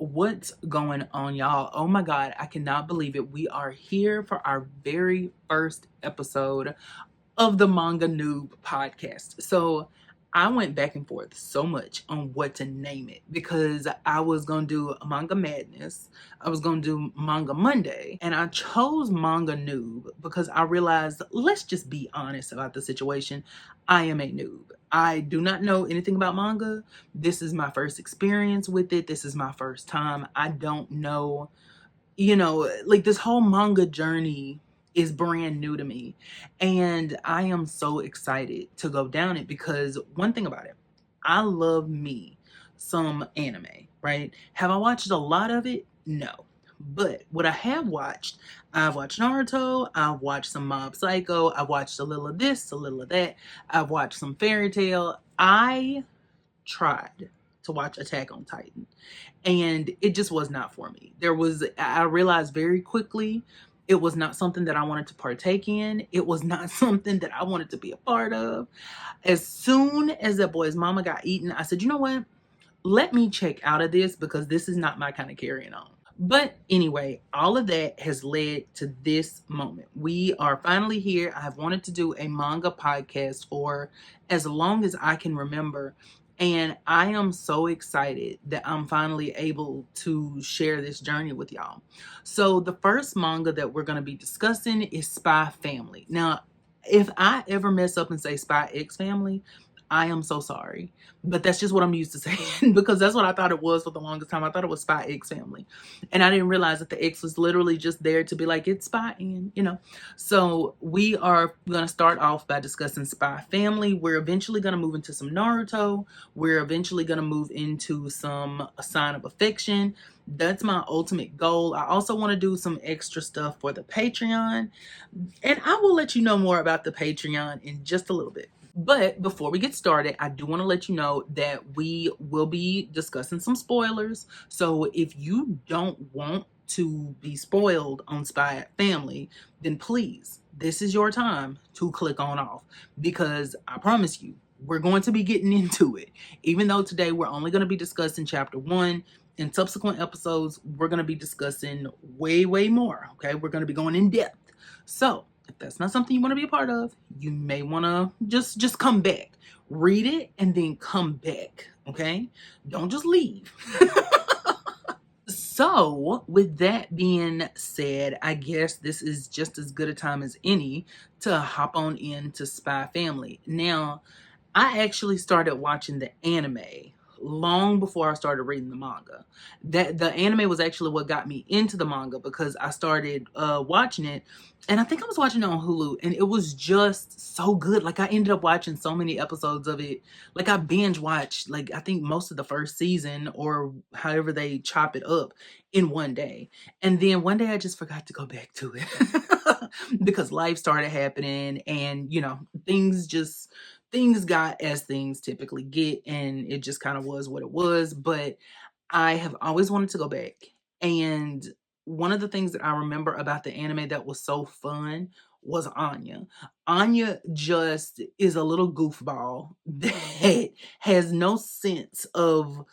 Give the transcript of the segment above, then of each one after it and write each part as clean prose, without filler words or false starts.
What's going on, y'all? Oh my God, I cannot believe it. We are here for our very first episode of the Manga Noob Podcast. So I went back and forth so much on what to name it because I was going to do Manga Madness, I was going to do Manga Monday, and I chose Manga Noob because I realized, let's just be honest about the situation. I am a noob. I do not know anything about manga. This is my first experience with it. This is my first time. I don't know, like this whole manga journey is brand new to me. And I am so excited to go down it because one thing about it, I love me some anime, right? Have I watched a lot of it? No. But what I have watched, I've watched Naruto, I've watched some Mob Psycho, I've watched a little of this, a little of that, I've watched some Fairy Tail. I tried to watch Attack on Titan and it just was not for me. I realized very quickly it was not something that I wanted to partake in. It was not something that I wanted to be a part of. As soon as that boy's mama got eaten, I said, you know what? Let me check out of this because this is not my kind of carrying on. But anyway, all of that has led to this moment. We are finally here. I have wanted to do a manga podcast for as long as I can remember. And I am so excited that I'm finally able to share this journey with y'all. So the first manga that we're going to be discussing is SpyXFamily. Now, if I ever mess up and say SpyXFamily, I am so sorry. But that's just what I'm used to saying because that's what I thought it was for the longest time. I thought it was SpyXFamily. And I didn't realize that the X was literally just there to be like, it's Spy and. So we are going to start off by discussing SpyXFamily. We're eventually going to move into some Naruto. We're eventually going to move into some A Sign of Affection. That's my ultimate goal. I also want to do some extra stuff for the Patreon. And I will let you know more about the Patreon in just a little bit. But before we get started, I do want to let you know that we will be discussing some spoilers. So if you don't want to be spoiled on SpyXFamily, then please, this is your time to click on off because I promise you, we're going to be getting into it. Even though today we're only going to be discussing chapter 1, in subsequent episodes, we're going to be discussing way, way more. Okay, we're going to be going in depth. So if that's not something you want to be a part of, you may want to just come back, read it, and then come back. Okay, don't just leave. So with that being said, I guess this is just as good a time as any to hop on into SpyXFamily. Now, I actually started watching the anime long before I started reading the manga. That the anime was actually what got me into the manga because I started watching it, and I think I was watching it on Hulu, and it was just so good. Like I ended up watching so many episodes of it. Like I binge watched, like I think most of the first season or however they chop it up in one day. And then one day I just forgot to go back to it because life started happening, and things got as things typically get, and it just kind of was what it was. But I have always wanted to go back. And one of the things that I remember about the anime that was so fun was Anya. Anya just is a little goofball that has no sense of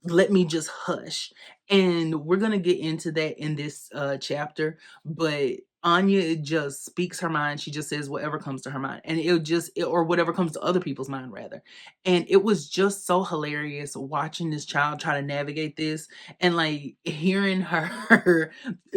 let me just hush. And we're going to get into that in this chapter, but Anya just speaks her mind. She just says whatever comes to her mind, and or whatever comes to other people's mind rather. And it was just so hilarious watching this child try to navigate this and like hearing her,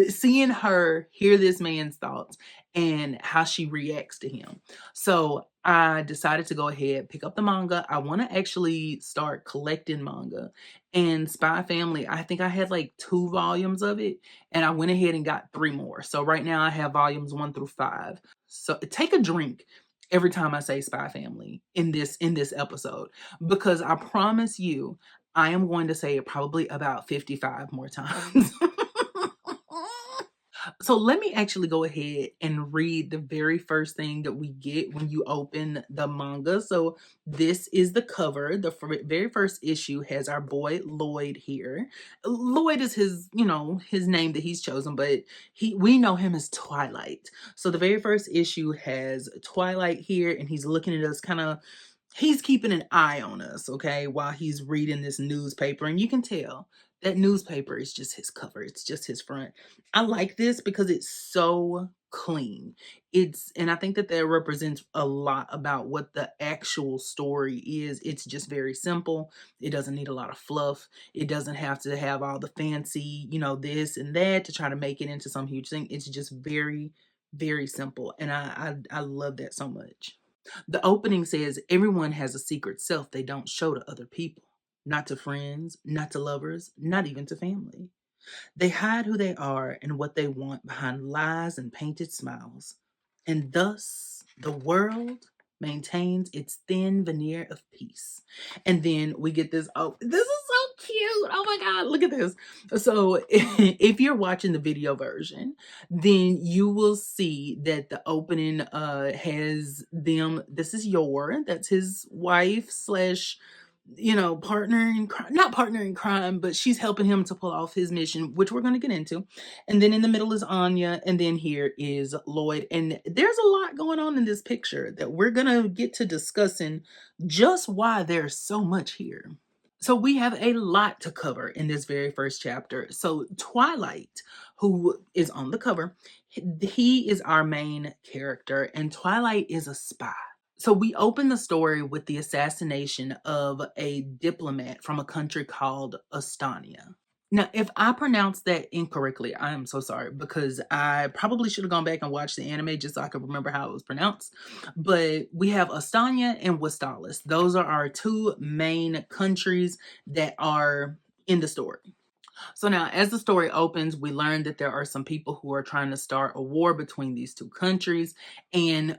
seeing her hear this man's thoughts and how she reacts to him. So I decided to go ahead, pick up the manga. I want to actually start collecting manga. And SpyXFamily, I think I had like 2 volumes of it, and I went ahead and got 3 more. So right now I have volumes 1 through 5. So take a drink every time I say SpyXFamily in this episode, because I promise you, I am going to say it probably about 55 more times. So let me actually go ahead and read the very first thing that we get when you open the manga. So this is the cover. The very first issue has our boy Loid here. Loid is his name that he's chosen, but we know him as Twilight. So the very first issue has Twilight here, and he's looking at us kind of he's keeping an eye on us, okay, while he's reading this newspaper. And you can tell that newspaper is just his cover, it's just his front. I like this because it's so clean. And I think that represents a lot about what the actual story is. It's just very simple. It doesn't need a lot of fluff. It doesn't have to have all the fancy, this and that to try to make it into some huge thing. It's just very, very simple. And I love that so much. The opening says everyone has a secret self they don't show to other people, not to friends, not to lovers, not even to family. They hide who they are and what they want behind lies and painted smiles. And thus, the world maintains its thin veneer of peace. And then we get this. Oh, this is so cute. Oh my God, look at this. So, if you're watching the video version, then you will see that the opening has them. This is that's his wife slash partner in crime, not partner in crime, but she's helping him to pull off his mission, which we're going to get into. And then in the middle is Anya, and then here is Loid. And there's a lot going on in this picture that we're going to get to discussing just why there's so much here. So we have a lot to cover in this very first chapter. So Twilight, who is on the cover, he is our main character, and Twilight is a spy. So we open the story with the assassination of a diplomat from a country called Estonia. Now, if I pronounce that incorrectly, I am so sorry, because I probably should have gone back and watched the anime just so I could remember how it was pronounced. But we have Estonia and Westalis. Those are our two main countries that are in the story. So now, as the story opens, we learn that there are some people who are trying to start a war between these two countries. And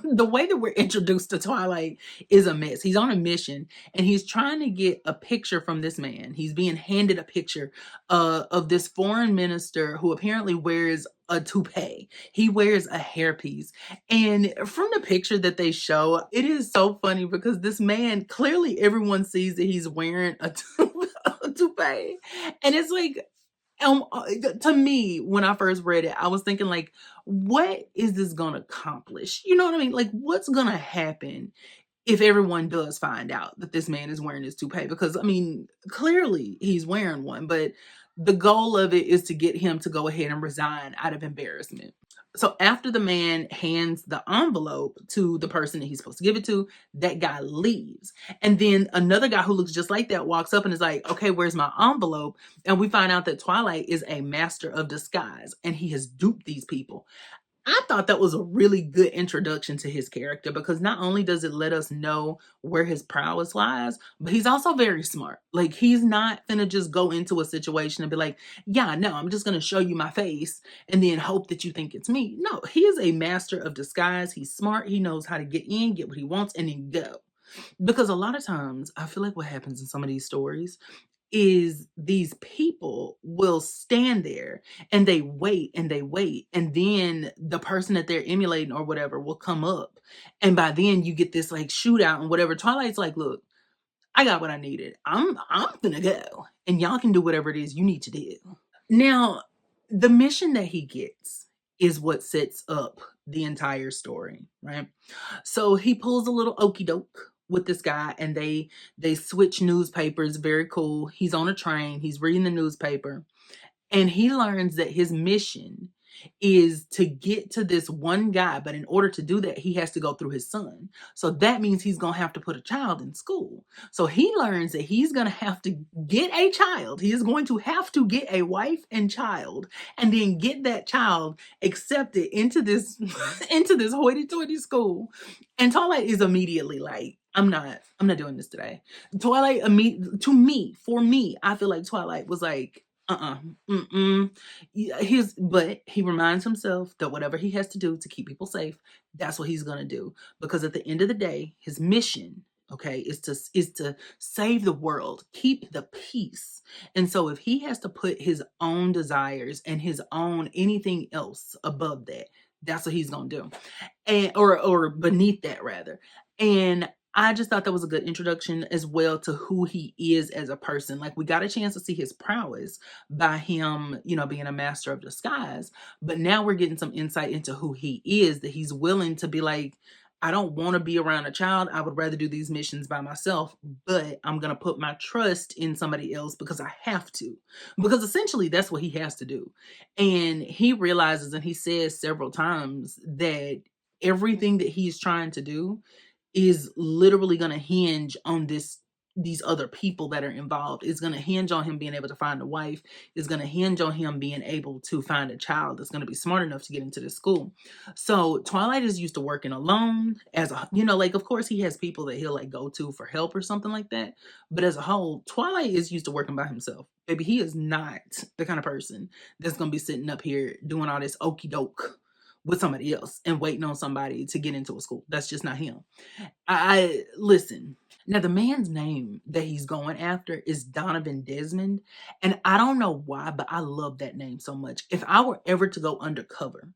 the way that we're introduced to Twilight is a mess. He's on a mission and he's trying to get a picture from this man. He's being handed a picture of this foreign minister who apparently wears a toupee. He wears a hairpiece. And from the picture that they show, it is so funny because this man, clearly everyone sees that he's wearing a toupee. And it's like, to me, when I first read it, I was thinking like, what is this going to accomplish? You know what I mean? Like, what's going to happen if everyone does find out that this man is wearing his toupee? Because, I mean, clearly he's wearing one, but the goal of it is to get him to go ahead and resign out of embarrassment. So after the man hands the envelope to the person that he's supposed to give it to, that guy leaves. And then another guy who looks just like that walks up and is like, okay, where's my envelope? And we find out that Twilight is a master of disguise and he has duped these people. I thought that was a really good introduction to his character because not only does it let us know where his prowess lies, but he's also very smart. Like, he's not gonna just go into a situation and be like, yeah, no, I'm just gonna show you my face and then hope that you think it's me. No, he is a master of disguise. He's smart. He knows how to get in, get what he wants, and then go. Because a lot of times, I feel like what happens in some of these stories is these people will stand there and they wait and they wait, and then the person that they're emulating or whatever will come up, and by then you get this like shootout and whatever. Twilight's like, look, I got what I needed. I'm gonna go and y'all can do whatever it is you need to do. Now, the mission that he gets is what sets up the entire story, right? So he pulls a little okey doke with this guy and they switch newspapers. Very cool. He's on a train, he's reading the newspaper, and he learns that his mission is to get to this one guy, but in order to do that, he has to go through his son. So that means he's going to have to put a child in school. So he learns that he's going to have to get a child. He is going to have to get a wife and child, and then get that child accepted into this into this hoity-toity school. And Twilight is immediately like, I'm not doing this today. Twilight, for me, I feel like Twilight was like, but he reminds himself that whatever he has to do to keep people safe, that's what he's gonna do. Because at the end of the day, his mission, okay, is to save the world, keep the peace. And so if he has to put his own desires and his own anything else above that, that's what he's gonna do. And or beneath that rather. And I just thought that was a good introduction as well to who he is as a person. Like, we got a chance to see his prowess by him, being a master of disguise. But now we're getting some insight into who he is, that he's willing to be like, I don't want to be around a child. I would rather do these missions by myself, but I'm going to put my trust in somebody else because I have to. Because essentially that's what he has to do. And he realizes, and he says several times, that everything that he's trying to do is literally going to hinge on these other people that are involved. It's going to hinge on him being able to find a wife. It's going to hinge on him being able to find a child that's going to be smart enough to get into this school. So Twilight is used to working alone as a, like, of course he has people that he'll like go to for help or something like that. But as a whole, Twilight is used to working by himself. Baby, he is not the kind of person that's going to be sitting up here doing all this okey doke with somebody else and waiting on somebody to get into a school. That's just not him. I listen. Now, the man's name that he's going after is Donovan Desmond. And I don't know why, but I love that name so much. If I were ever to go undercover,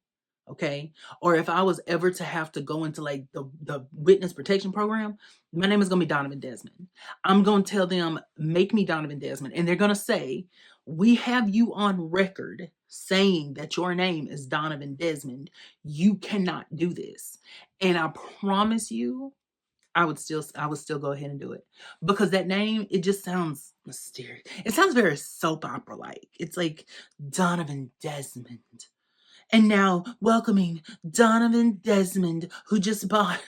okay, or if I was ever to have to go into like the witness protection program, my name is going to be Donovan Desmond. I'm going to tell them, make me Donovan Desmond. And they're going to say, we have you on record saying that your name is Donovan Desmond. You cannot do this. And I promise you, I would still go ahead and do it because that name, it just sounds mysterious. It sounds very soap opera like. It's like Donovan Desmond. And now welcoming Donovan Desmond, who just bought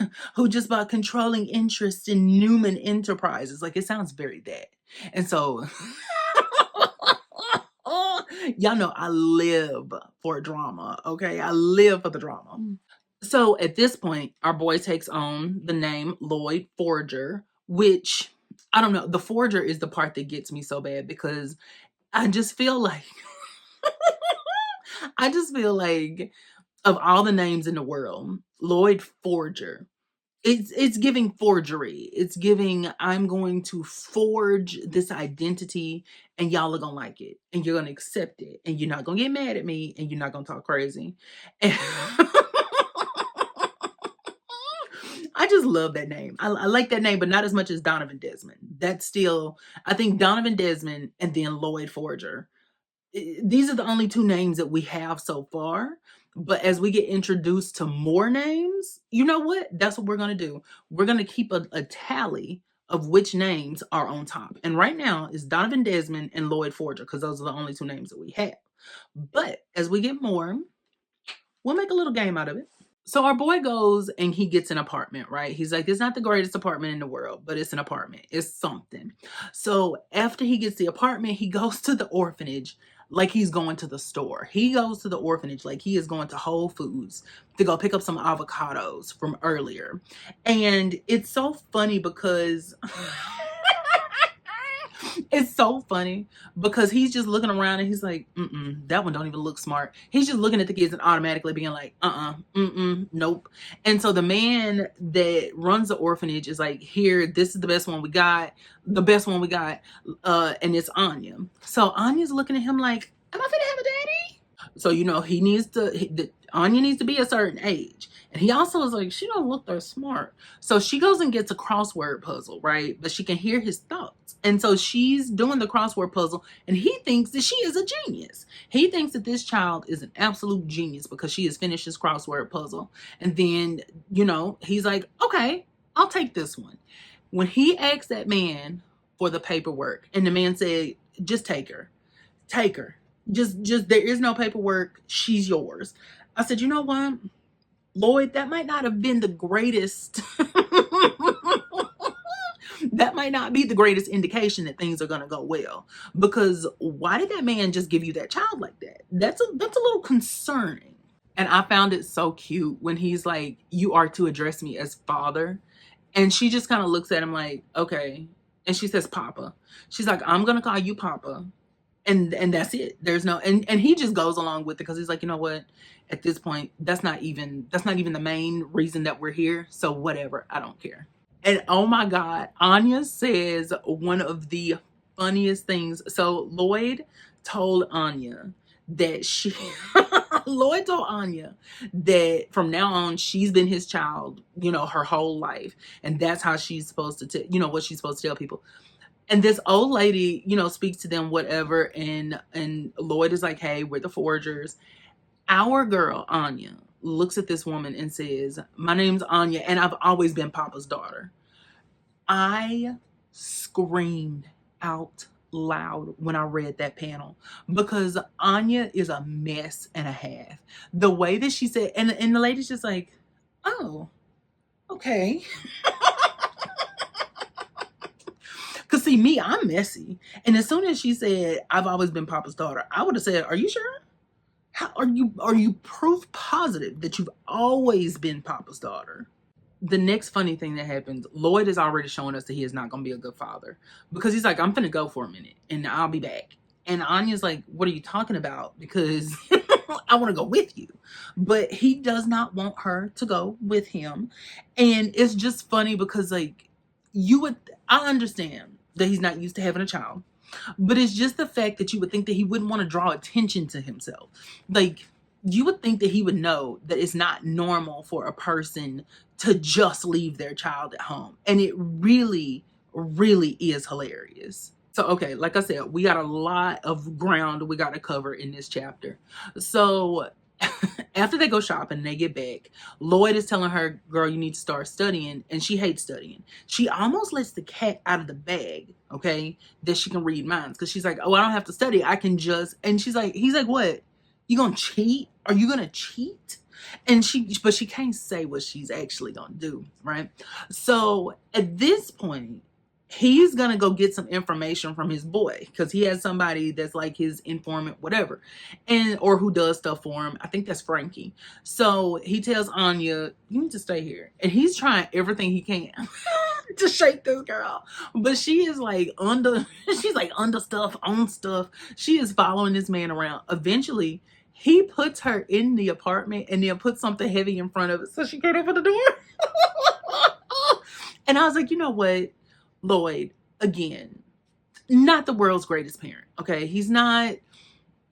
controlling interest in Newman Enterprises. Like, it sounds very that. And so y'all know I live for drama, okay? I live for the drama. So at this point, our boy takes on the name Loid Forger, which, I don't know, the Forger is the part that gets me so bad because I just feel like, of all the names in the world, Loid Forger, it's giving forgery. It's giving, I'm going to forge this identity and y'all are gonna like it and you're gonna accept it and you're not gonna get mad at me and you're not gonna talk crazy. And I just love that name. I like that name, but not as much as Donovan Desmond. That's still, I think Donovan Desmond and then Loid Forger. These are the only two names that we have so far. But as we get introduced to more names, you know what? That's what we're going to do. We're going to keep a tally of which names are on top. And right now it's Donovan Desmond and Loid Forger because those are the only two names that we have. But as we get more, we'll make a little game out of it. So our boy goes and he gets an apartment, right? He's like, it's not the greatest apartment in the world, but it's an apartment. It's something. So after he gets the apartment, he goes to the orphanage like he's going to the store. He goes to the orphanage like he is going to Whole Foods to go pick up some avocados from earlier. And it's so funny because it's so funny because he's just looking around and he's like, that one don't even look smart. He's just looking at the kids and automatically being like, nope. And so the man that runs the orphanage is like, here, this is the best one we got. And it's Anya. So Anya's looking at him like, am I finna have a daddy? So, Anya needs to be a certain age. And he also is like, she don't look that smart. So she goes and gets a crossword puzzle, right? But she can hear his thoughts. And so she's doing the crossword puzzle and he thinks that she is a genius. He thinks that this child is an absolute genius because she has finished his crossword puzzle. And then, he's like, okay, I'll take this one. When he asked that man for the paperwork and the man said, just take her. Just there is no paperwork. She's yours. I said, you know what? Loid, that might not have been the greatest. That might not be the greatest indication that things are going to go well. Because why did that man just give you that child like that? That's a little concerning. And I found it so cute when he's like, you are to address me as father. And she just kind of looks at him like, okay. And she says, Papa. She's like, I'm going to call you Papa. And that's it. There's no, and he just goes along with it because he's like, you know what? At this point, that's not even the main reason that we're here. So whatever, I don't care. And oh my God, Anya says one of the funniest things. So Loid told Anya that Loid told Anya that from now on, she's been his child, her whole life. And that's how she's supposed to, what she's supposed to tell people. And this old lady, speaks to them, whatever. And Loid is like, hey, we're the Forgers. Our girl, Anya, looks at this woman and says, "My name's Anya, and I've always been Papa's daughter." I screamed out loud when I read that panel because Anya is a mess and a half. The way that she said, and the lady's just like, "Oh, okay." Because see, me, I'm messy. And as soon as she said, "I've always been Papa's daughter," I would have said, "Are you sure? How are you proof positive that you've always been Papa's daughter?" The next funny thing that happens, Loid is already showing us that he is not going to be a good father because he's like, "I'm finna go for a minute and I'll be back." And Anya's like, "What are you talking about? Because I want to go with you." But he does not want her to go with him. And it's just funny because like I understand that he's not used to having a child, but it's just the fact that you would think that he wouldn't want to draw attention to himself. Like, you would think that he would know that it's not normal for a person to just leave their child at home. And it really, really is hilarious. So, okay, like I said, we got a lot of ground we got to cover in this chapter. So, after they go shopping and they get back, Loid is telling her, "Girl, you need to start studying." And she hates studying. She almost lets the cat out of the bag, okay, that she can read minds. Because she's like, "Oh, I don't have to study. I can just..." And he's like, "What? You gonna cheat? Are you gonna cheat?" But she can't say what she's actually gonna do, right? So at this point, he's gonna go get some information from his boy because he has somebody that's like his informant, whatever, or who does stuff for him. I think that's Frankie. So he tells Anya, "You need to stay here," and he's trying everything he can to shake this girl, but she is like she's like under stuff, on stuff. She is following this man around. Eventually, he puts her in the apartment and then puts something heavy in front of it so she can't open the door. And I was like, you know what? Loid, again, not the world's greatest parent, okay? He's not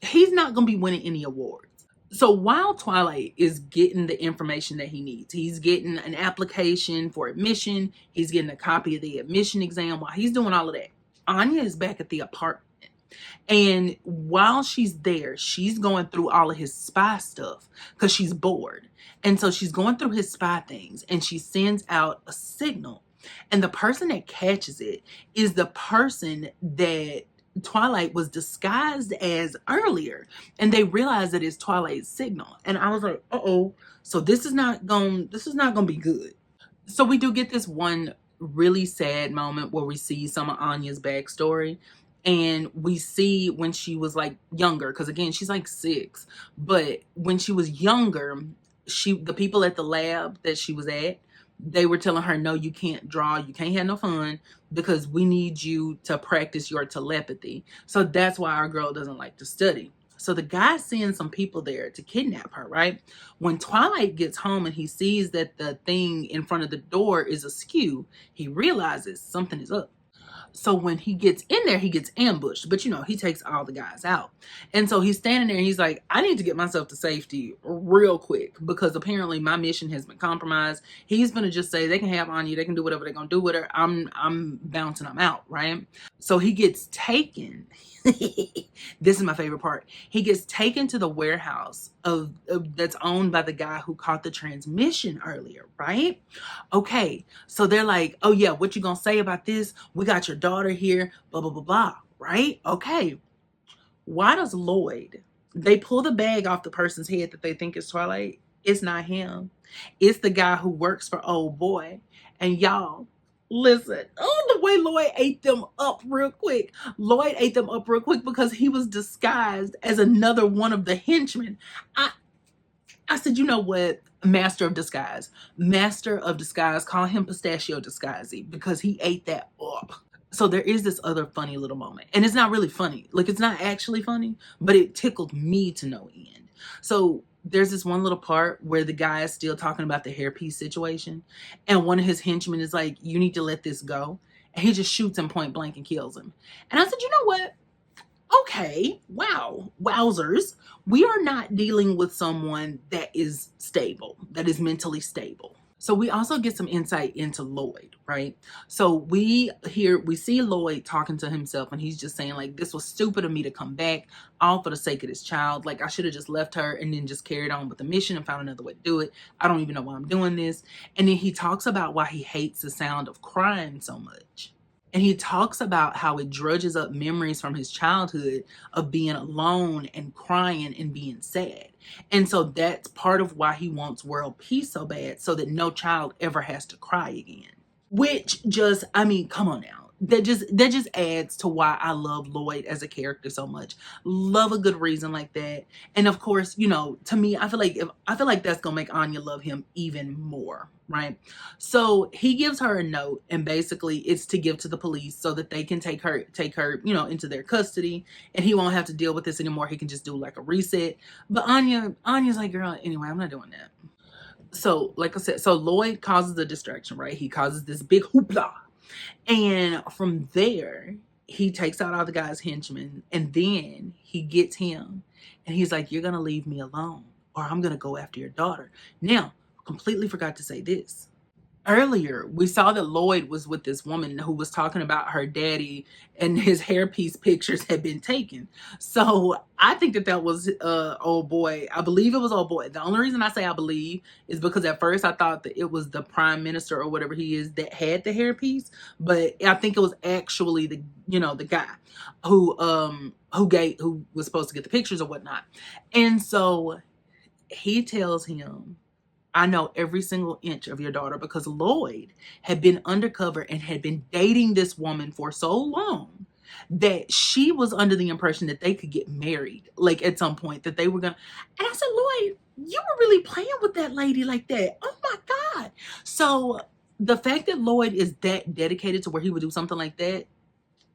gonna be winning any awards. So while Twilight is getting the information that he needs, he's getting an application for admission, he's getting a copy of the admission exam. While he's doing all of that, Anya is back at the apartment. And while she's there, she's going through all of his spy stuff because she's bored. And so she's going through his spy things and she sends out a signal. And the person that catches it is the person that Twilight was disguised as earlier. And they realize that it's Twilight's signal. And I was like, uh-oh. So this is not gonna be good. So we do get this one really sad moment where we see some of Anya's backstory. And we see when she was like younger, because again, she's like 6. But when she was younger, the people at the lab that she was at, they were telling her, "No, you can't draw, you can't have no fun because we need you to practice your telepathy." So that's why our girl doesn't like to study. So the guy sends some people there to kidnap her, right? When Twilight gets home and he sees that the thing in front of the door is askew, he realizes something is up. So when he gets in there, he gets ambushed. But, he takes all the guys out. And so he's standing there and he's like, "I need to get myself to safety real quick because apparently my mission has been compromised." He's going to just say, "They can have Anya. They can do whatever they're going to do with her. I'm bouncing them out," right? So he gets taken. This is my favorite part. He gets taken to the warehouse that's owned by the guy who caught the transmission earlier, right? Okay, so they're like, "Oh yeah, what you gonna say about this? We got your daughter here, blah, blah, blah, blah," right? Okay. Why does Loid, they pull the bag off the person's head that they think is Twilight? It's not him. It's the guy who works for old boy. And y'all, listen, the way Loid ate them up real quick. Loid ate them up real quick because he was disguised as another one of the henchmen. I said, "You know what? Master of disguise. Master of disguise. Call him Pistachio Disguisey because he ate that up." So there is this other funny little moment. And it's not really funny. Like, it's not actually funny, but it tickled me to no end. So there's this one little part where the guy is still talking about the hairpiece situation. And one of his henchmen is like, "You need to let this go." And he just shoots him point blank and kills him. And I said, you know what? Okay, wow, wowzers. We are not dealing with someone that is stable, that is mentally stable. So we also get some insight into Loid, right? So we see Loid talking to himself, and he's just saying, like, this was stupid of me to come back, all for the sake of this child. Like, I should have just left her and then just carried on with the mission and found another way to do it. I don't even know why I'm doing this. And then he talks about why he hates the sound of crying so much. And he talks about how it drudges up memories from his childhood of being alone and crying and being sad. And so that's part of why he wants world peace so bad, so that no child ever has to cry again. Which just, I mean, come on now. That just adds to why I love Loid as a character so much. Love a good reason like that. And of course, to me, I feel like that's gonna make Anya love him even more, right? So he gives her a note, and basically it's to give to the police so that they can take her, into their custody, and he won't have to deal with this anymore. He can just do like a reset. But Anya's like, girl, anyway, I'm not doing that. So, like I said, so Loid causes a distraction, right? He causes this big hoopla. And from there, he takes out all the guy's henchmen, and then he gets him, and he's like, you're going to leave me alone, or I'm going to go after your daughter. Now, completely forgot to say this. Earlier, we saw that Loid was with this woman who was talking about her daddy, and his hairpiece pictures had been taken. So I think that was old boy. I believe it was old boy. The only reason I say I believe is because at first I thought that it was the prime minister or whatever he is that had the hairpiece, but I think it was actually the guy who was supposed to get the pictures or whatnot. And so he tells him, I know every single inch of your daughter, because Loid had been undercover and had been dating this woman for so long that she was under the impression that they could get married, like at some point that they were going to. And I said, Loid, you were really playing with that lady like that. Oh my God. So the fact that Loid is that dedicated to where he would do something like that,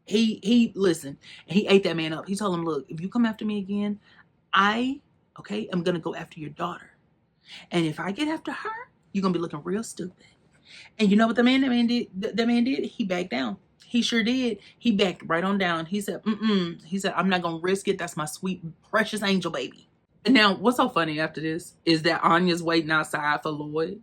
he listened, and he ate that man up. He told him, look, if you come after me again, I'm going to go after your daughter. And if I get after her, you're going to be looking real stupid. And you know what that man did? He backed down. He sure did. He backed right on down. He said, He said, I'm not going to risk it. That's my sweet, precious angel baby. And now, what's so funny after this is that Anya's waiting outside for Loid.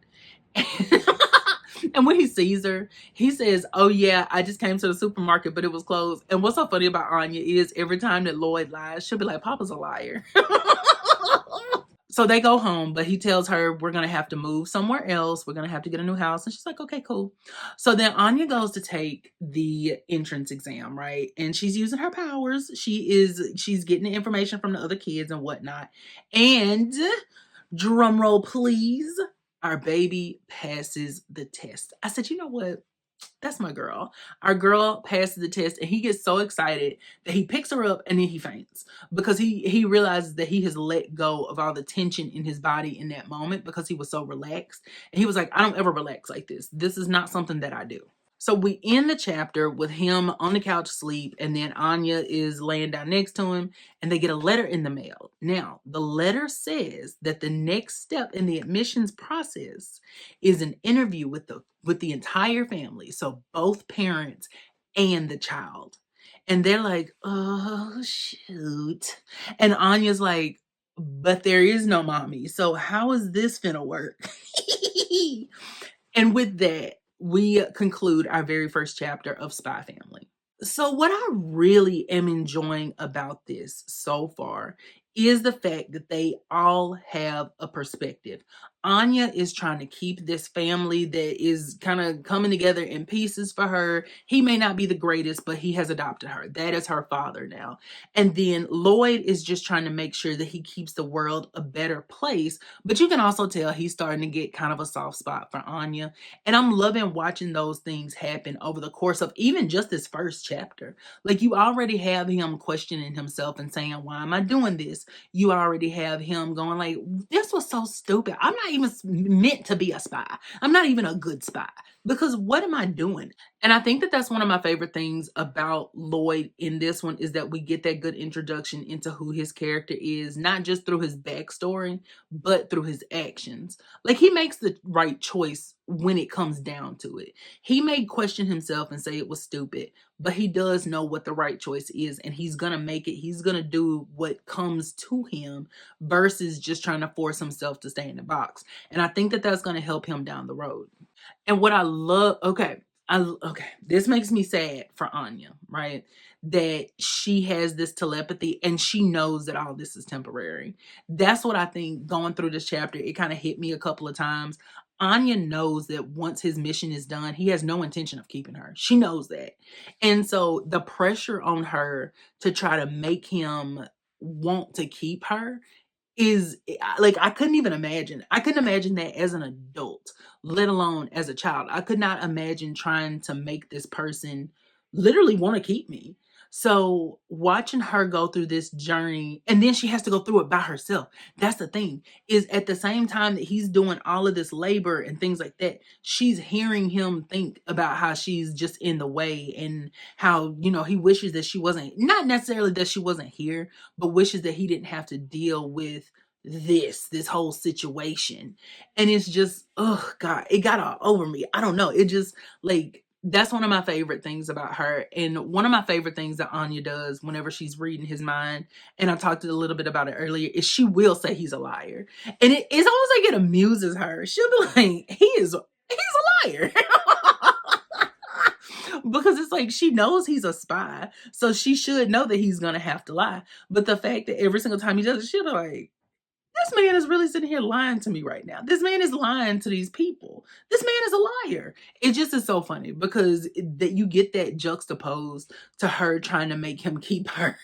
And when he sees her, he says, oh yeah, I just came to the supermarket, but it was closed. And what's so funny about Anya is every time that Loid lies, she'll be like, Papa's a liar. So they go home, but he tells her, we're going to have to move somewhere else. We're going to have to get a new house. And she's like, okay, cool. So then Anya goes to take the entrance exam, right? And she's using her powers. She's getting the information from the other kids and whatnot. And drum roll, please, our baby passes the test. I said, you know what? That's my girl. Our girl passes the test, and he gets so excited that he picks her up and then he faints because he realizes that he has let go of all the tension in his body in that moment because he was so relaxed. And he was like, I don't ever relax like this. This is not something that I do. So we end the chapter with him on the couch asleep, and then Anya is laying down next to him, and they get a letter in the mail. Now, the letter says that the next step in the admissions process is an interview with the entire family, so both parents and the child. And they're like, oh, shoot. And Anya's like, but there is no mommy, so how is this finna work? And with that, we conclude our very first chapter of SpyXFamily. So what I really am enjoying about this so far is the fact that they all have a perspective. Anya is trying to keep this family that is kind of coming together in pieces for her. He may not be the greatest, but he has adopted her. That is her father now. And then Loid is just trying to make sure that he keeps the world a better place. But you can also tell he's starting to get kind of a soft spot for Anya. And I'm loving watching those things happen over the course of even just this first chapter. Like, you already have him questioning himself and saying, why am I doing this? You already have him going like, this was so stupid. I'm not even meant to be a spy. I'm not even a good spy, because what am I doing? And I think that that's one of my favorite things about Loid in this one, is that we get that good introduction into who his character is, not just through his backstory, but through his actions. Like, he makes the right choice when it comes down to it. He may question himself and say it was stupid, but he does know what the right choice is, and he's gonna make it. He's gonna do what comes to him versus just trying to force himself to stay in the box. And I think that that's gonna help him down the road. And what I love, okay, okay, this makes me sad for Anya, right? That she has this telepathy and she knows that all this is temporary. That's what I think going through this chapter, it kind of hit me a couple of times. Anya knows that once his mission is done, he has no intention of keeping her. She knows that. And so the pressure on her to try to make him want to keep her is like, I couldn't even imagine. I couldn't imagine that as an adult, let alone as a child. I could not imagine trying to make this person literally want to keep me. So watching her go through this journey, and then she has to go through it by herself. That's the thing, is at the same time that he's doing all of this labor and things like that, she's hearing him think about how she's just in the way, and how, he wishes that she wasn't, not necessarily that she wasn't here, but wishes that he didn't have to deal with this whole situation. And it's just, oh God, it got all over me. I don't know. It just, like, that's one of my favorite things about her. And one of my favorite things that Anya does whenever she's reading his mind, and I talked a little bit about it earlier, is she will say he's a liar. And it's almost like it amuses her. She'll be like, he's a liar. Because it's like, she knows he's a spy, so she should know that he's gonna have to lie. But the fact that every single time he does it, she'll be like, this man is really sitting here lying to me right now. This man is lying to these people. This man is a liar. It just is so funny because that you get that juxtaposed to her trying to make him keep her.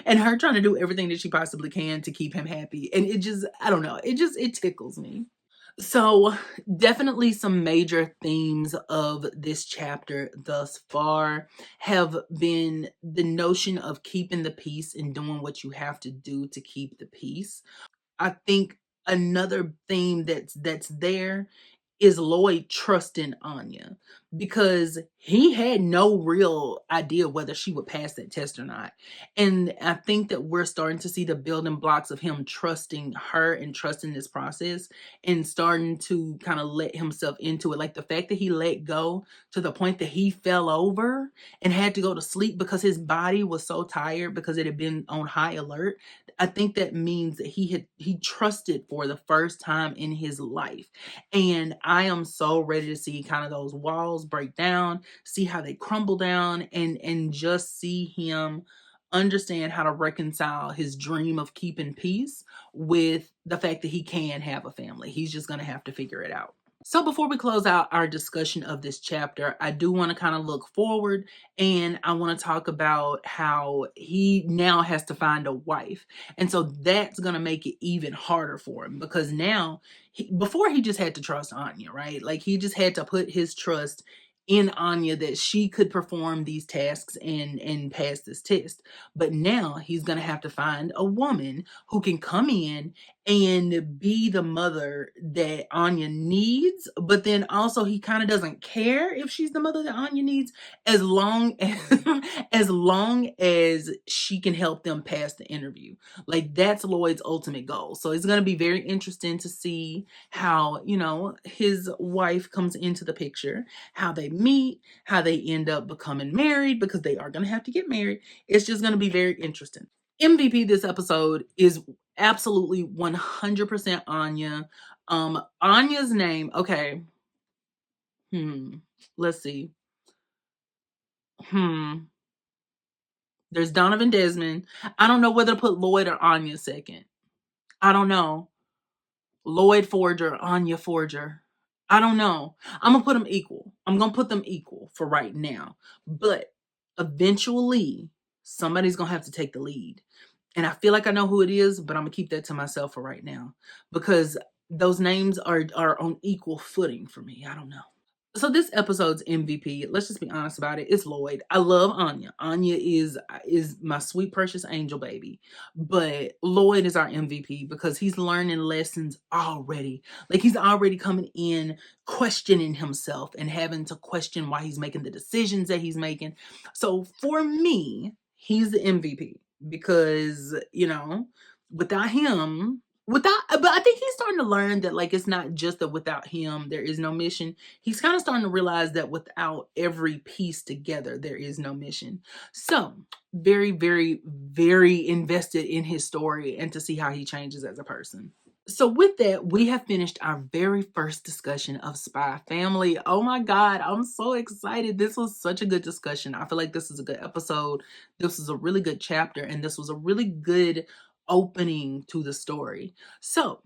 And her trying to do everything that she possibly can to keep him happy. And it just, I don't know, it tickles me. So, definitely some major themes of this chapter thus far have been the notion of keeping the peace and doing what you have to do to keep the peace. I think another theme that's there is Loid trusting Anya, because he had no real idea whether she would pass that test or not. And I think that we're starting to see the building blocks of him trusting her and trusting this process, and starting to kind of let himself into it. Like the fact that he let go to the point that he fell over and had to go to sleep because his body was so tired because it had been on high alert. I think that means that he trusted for the first time in his life. And I am so ready to see kind of those walls break down, see how they crumble down, and just see him understand how to reconcile his dream of keeping peace with the fact that he can have a family. He's just going to have to figure it out. So before we close out our discussion of this chapter, I do want to kind of look forward, and I want to talk about how he now has to find a wife. And so that's going to make it even harder for him, because now, before he just had to trust Anya, right? Like he just had to put his trust in Anya that she could perform these tasks and pass this test. But now he's going to have to find a woman who can come in and be the mother that Anya needs, but then also he kind of doesn't care if she's the mother that Anya needs, as long as as long as she can help them pass the interview. Like that's Loid's ultimate goal. So it's going to be very interesting to see how, his wife comes into the picture, how they meet, how they end up becoming married, because they are going to have to get married. It's just going to be very interesting. MVP this episode is absolutely 100% Anya. Anya's name, okay. Let's see. There's Donovan Desmond. I don't know whether to put Loid or Anya second. I don't know. Loid Forger, Anya Forger. I don't know. I'm going to put them equal. I'm going to put them equal for right now. But eventually, somebody's going to have to take the lead. And I feel like I know who it is, but I'm going to keep that to myself for right now, because those names are on equal footing for me. I don't know. So this episode's MVP, let's just be honest about it, it's Loid. I love Anya. Anya is my sweet precious angel baby. But Loid is our MVP because he's learning lessons already. Like he's already coming in questioning himself and having to question why he's making the decisions that he's making. So for me, he's the MVP because, without him, but I think he's starting to learn that, like, it's not just that without him there is no mission. He's kind of starting to realize that without every piece together there is no mission. So very, very, very invested in his story and to see how he changes as a person. So with that, we have finished our very first discussion of Spy Family. Oh my God, I'm so excited. This was such a good discussion. I feel like this is a good episode. This was a really good chapter, and this was a really good opening to the story. So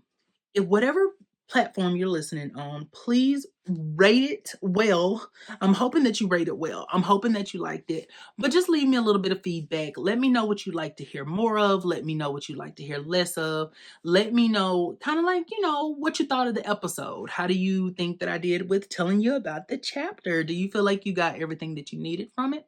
if whatever platform you're listening on, please rate it well. I'm hoping that you rate it well. I'm hoping that you liked it. But just leave me a little bit of feedback. Let me know what you'd like to hear more of. Let me know what you'd like to hear less of. Let me know kind of like, what you thought of the episode. How do you think that I did with telling you about the chapter? Do you feel like you got everything that you needed from it?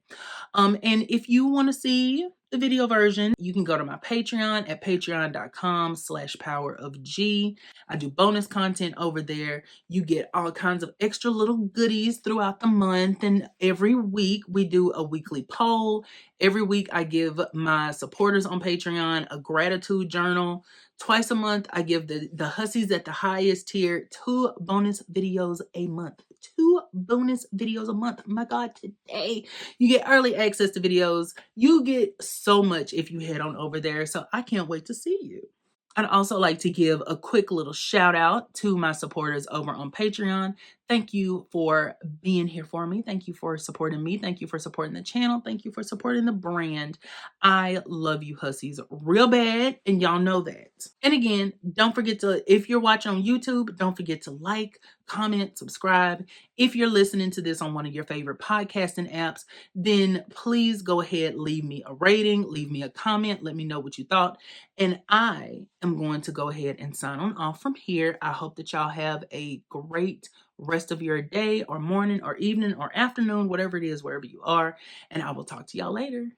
And if you want to see the video version, you can go to my Patreon at patreon.com/powerofg. I do bonus content over there. You get all kinds of extra little goodies throughout the month. And every week we do a weekly poll. Every week I give my supporters on Patreon a gratitude journal. Twice a month, I give the hussies at the highest tier 2 bonus videos a month. 2 bonus videos a month. My God, today you get early access to videos. You get so much if you head on over there. So I can't wait to see you. I'd also like to give a quick little shout out to my supporters over on Patreon. Thank you for being here for me. Thank you for supporting me. Thank you for supporting the channel. Thank you for supporting the brand. I love you hussies real bad, and y'all know that. And again, don't forget to, if you're watching on YouTube, don't forget to like, comment, subscribe. If you're listening to this on one of your favorite podcasting apps, then please go ahead, leave me a rating, leave me a comment, let me know what you thought. And I am going to go ahead and sign on off from here. I hope that y'all have a great rest of your day or morning or evening or afternoon, whatever it is, wherever you are. And I will talk to y'all later.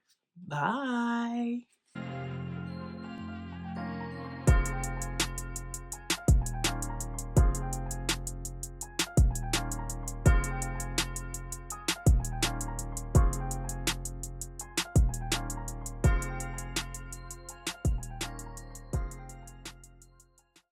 Bye.